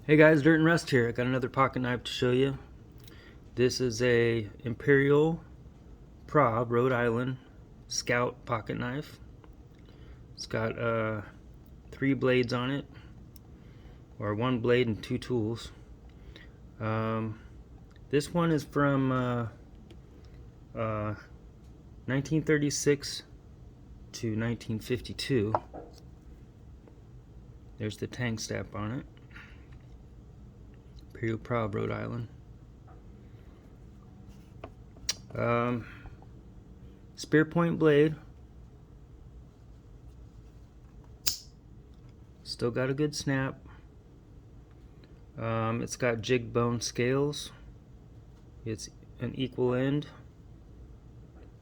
Hey guys, Dirt and Rust here. I got another pocket knife to show you. This is a Imperial Prov, Rhode Island Scout pocket knife. It's got 3 blades on it, or 1 blade and 2 tools. This one is from 1936 to 1952. There's the Tang stamp on it. Imperial Prov, Rhode Island. Spearpoint blade. Still got a good snap. It's got jigged bone scales. It's an equal end.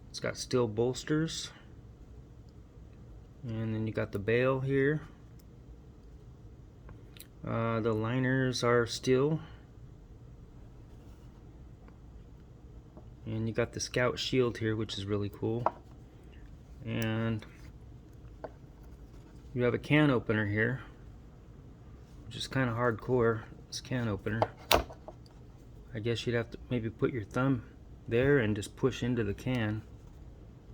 It's got steel bolsters. And then you got the bail here. The liners are steel. And you got the Scout shield here, which is really cool. And you have a can opener here, which is kind of hardcore. This can opener. I guess you'd have to maybe put your thumb there and just push into the can.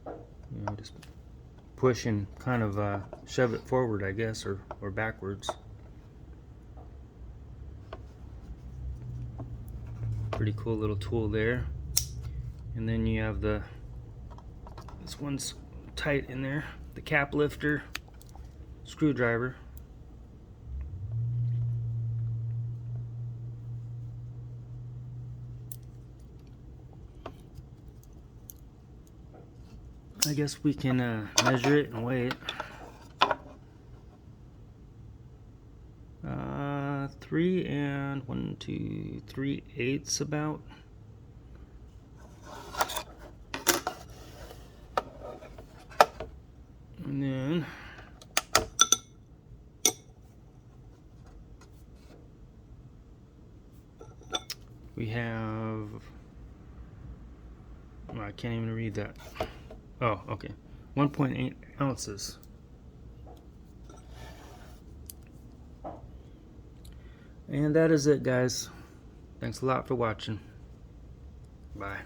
You know, just push and kind of shove it forward, I guess, or backwards. Pretty cool little tool there. And then you have this one's tight in there, the cap lifter, screwdriver. I guess we can measure it and weigh it. 3 and 1, 2, 3/8 about. And then we have, oh, I can't even read that. Oh, okay. 1.8 ounces. And that is it, guys. Thanks a lot for watching. Bye.